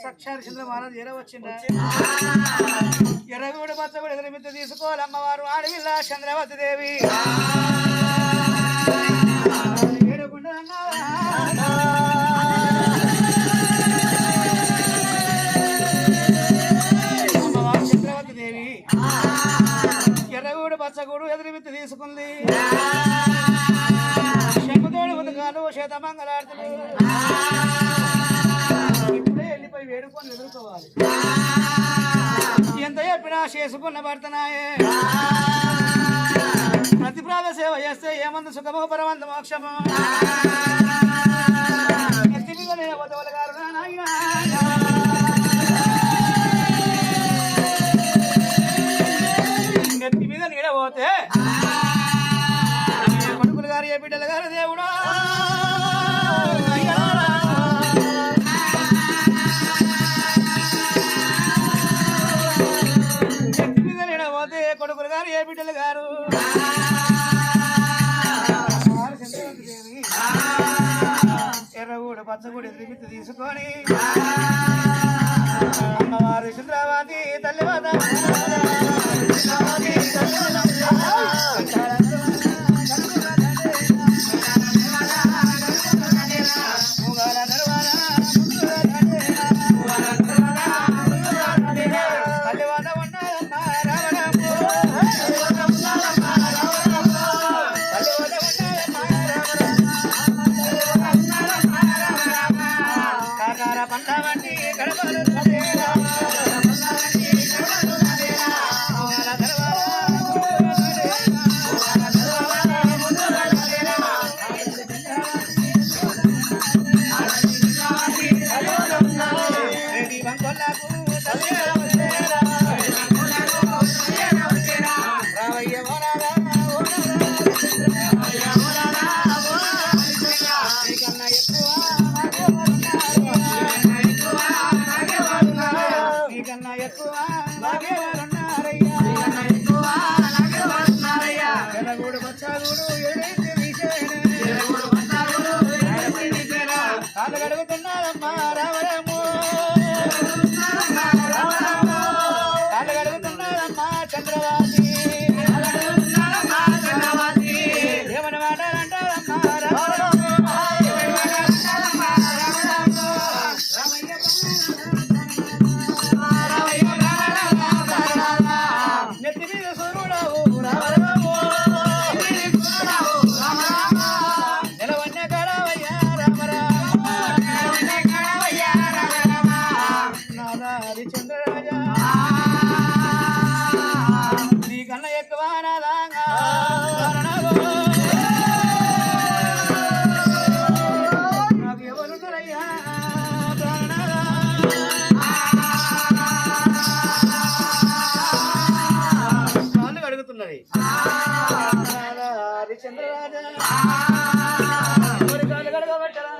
సాక్షాత్ చంద్ర మహారాజు ఎరవచ్చిందా ఎర్రగూడ పచ్చగూడ ఎదురుమిత్త తీసుకోవాలి అమ్మవారు ఆడవిల్ల చంద్రవతి దేవి ఏడుకుండా అమ్మవారు చంద్రవతి దేవి ఎర్రగూడు పచ్చగూడు ఎదురుమిత్త తీసుకుంది శంకుతోడు ఉదకాలు శతమంగళార్తులు ఇప్పుడే వెళ్ళిపోయి వేడుకొని ఎదుర్కోవాలి ఎంత చెప్పినా చేసుకున్న భర్తనాయే ప్రతిప్రాద సేవ చేస్తే ఏమంది సుఖమో పరమంత మోక్షము ఎత్తి మీద నేను వదవల గారు నెత్తి మీద నీడబోతే కొడుకులు గారు ఏ బిడ్డలు గారు దేవుడా నెత్తి మీద నీడబోతే కొడుకులు గారు ఏ బిడ్డలు గారు ఎర్రగూడు పచ్చగూడు ఎదురుమిత్తి తీసుకొని అమ్మవారు చంద్రావతి తల్లివాద అడుగుతున్నారమ్మా రావడము అడుగుతున్నారమ్మా చంద్రవాసి ఏమని మాట్లాడంటారమ్మా నెత్తి మీద సూర్యుడవు రావడము నిలవన్న గడవయ్యా చంద్రరాజా నీకన్నా ఎక్కువ నాకు ఎవరున్నారయ్యా వాళ్ళు అడుగుతున్నది చంద్రరాజా కాళ్ళు కడగబట్టరా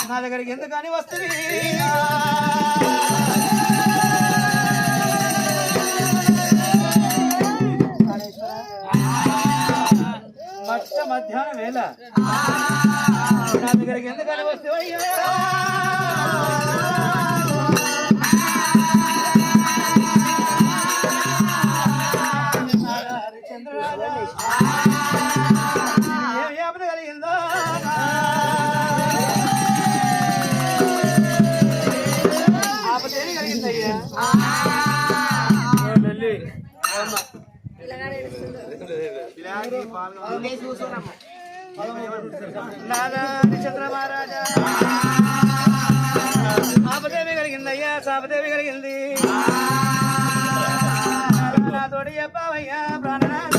నా దగ్గరికి ఎందుకని వస్తుంది మధ్యాహ్నం వేళ నా దగ్గరికి ఎందుకని వస్తే చంద్రరాజా ఏం ఆపద కలిగిందో ఆపదేమి కలిగిందయ్యా నాదా చంద్ర మహారాజా ఆపదేవి కలిగిందయ్యా శాపదేవి కలిగింది నా తోడి చెప్పవయ్యా ప్రాణనాథ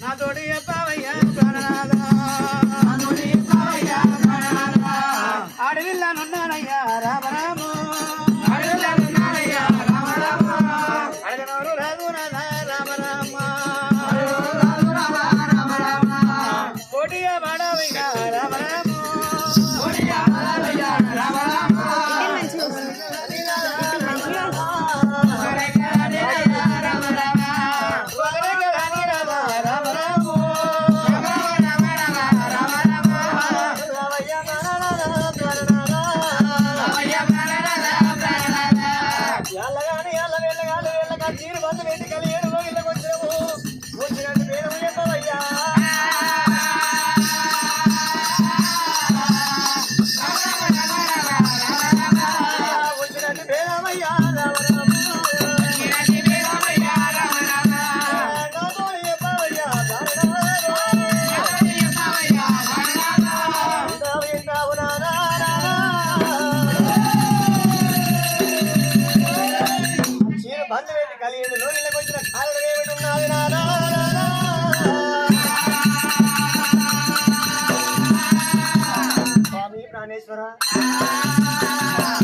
నా తోడి చెప్పవయ్యా ప్రాణనాథ ఆడవిల్లానున్నానయ్యా రామరాము అడగనోరు రాఘునాథ రామరామ కోటియా బాడవయ్యా రామరాము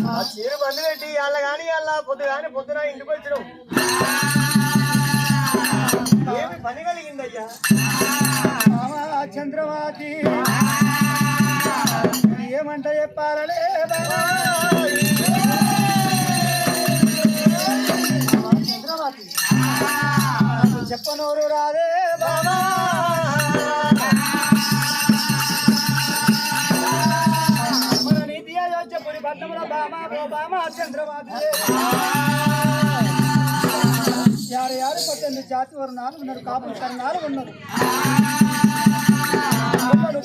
ఆ చీర బంధు పెట్టి అల్ల గాని అల్ల పొద్దున ఇంటికి వచ్చినాం ఏమి పని కలిగిందయ్యా చంద్రవాతి ఏమంట చెప్పాలనే చంద్రవాతి చెప్పనోరు రాదే బాబా యారు కొట్టండి జాతి వర్ణాలు ఉన్నారు కాపులు కర్ణాలు ఉన్నారు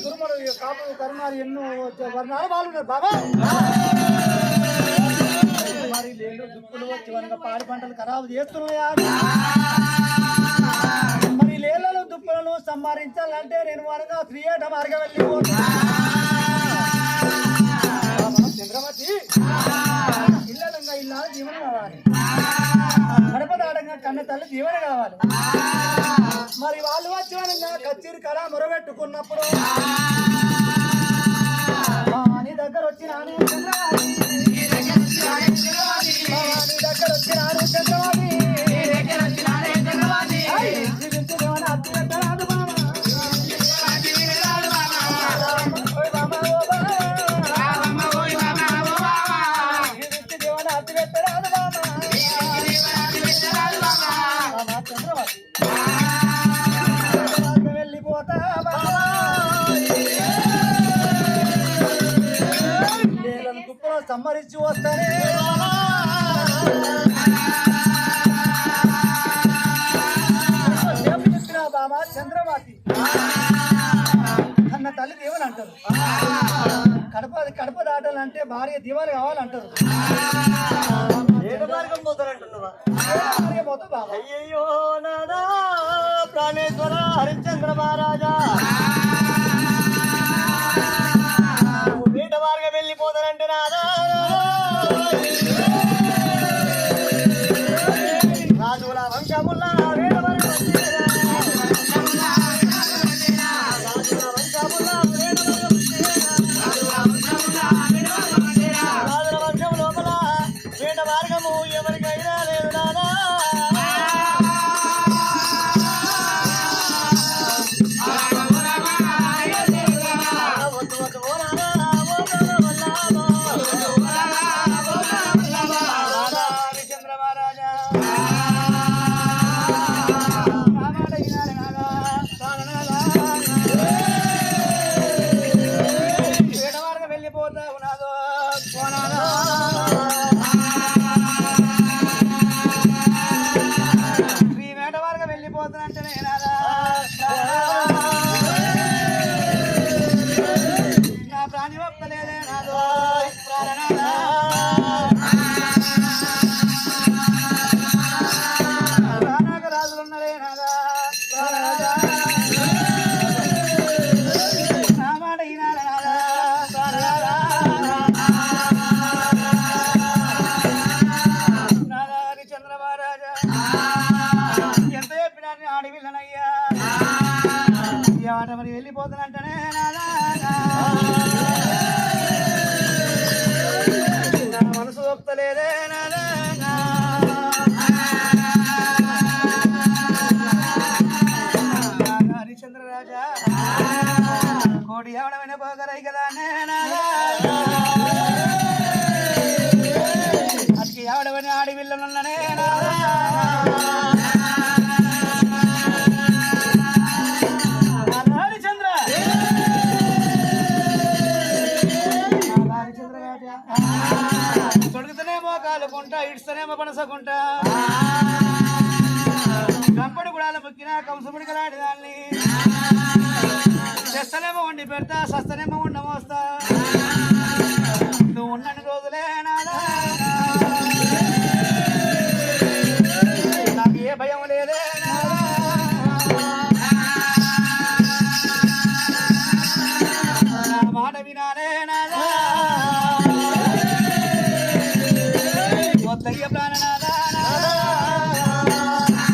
కురుమలు కాపులు కర్ణాలు ఎన్నో వర్ణాలు వాళ్ళు ఉన్నారు బాబా మరి లేళ్ళు దుక్కులు వచ్చి వనక పాడి పంటలు ఖరాబు చేస్తున్నాయా మరి లేళ్ళలో దుక్కులను సంహరించాలంటే నేను వనక క్రియేట మార్గం వెళ్ళిపోతున్నా చంద్రమతి ఇళ్ళంగా ఇల్లా జీవన కావాలి గడపదాడంగా కన్న తల్లి జీవన కావాలి మరి వాళ్ళు వచ్చానంగా కచ్చేరి కళ మొరబెట్టుకున్నప్పుడు నీ దగ్గర వచ్చినాను చంద్రవాది నీ దగ్గర వచ్చినాను చంద్రవాది వెళ్ళిపోతా కుప్ప సమ్మరించి వస్తానే చెప్పిన బాబా చంద్రమాతి అన్న తల్లి దేవుని అంటారు కడప దాటాలంటే భార్య దీవాలు కావాలంటారు మార్గం పోతారంటున్నావా బాబా అయ్యో నాదా ప్రాణేశ్వర హరిశ్చంద్ర మహారాజా వేట మార్గం వెళ్ళిపోతారంటే నాదా రాజుల వంశముల్లా వేట మార్గం రాజుల వంశం లోపల వేట మార్గము ఎవరికైనా లేదు నాదా నా ప్రాణి ఒప్పలేదే నాదో రాజులున్నదే నాదా నా మాట ఈనాడ నాదా పోతేనేమో పనసకుంటా కంపడి గుడాల ముక్కిన కంసుముడికలాడి దాన్ని తెస్తనేమో వండి పెడతా సస్తనేమో ఉండమోస్తా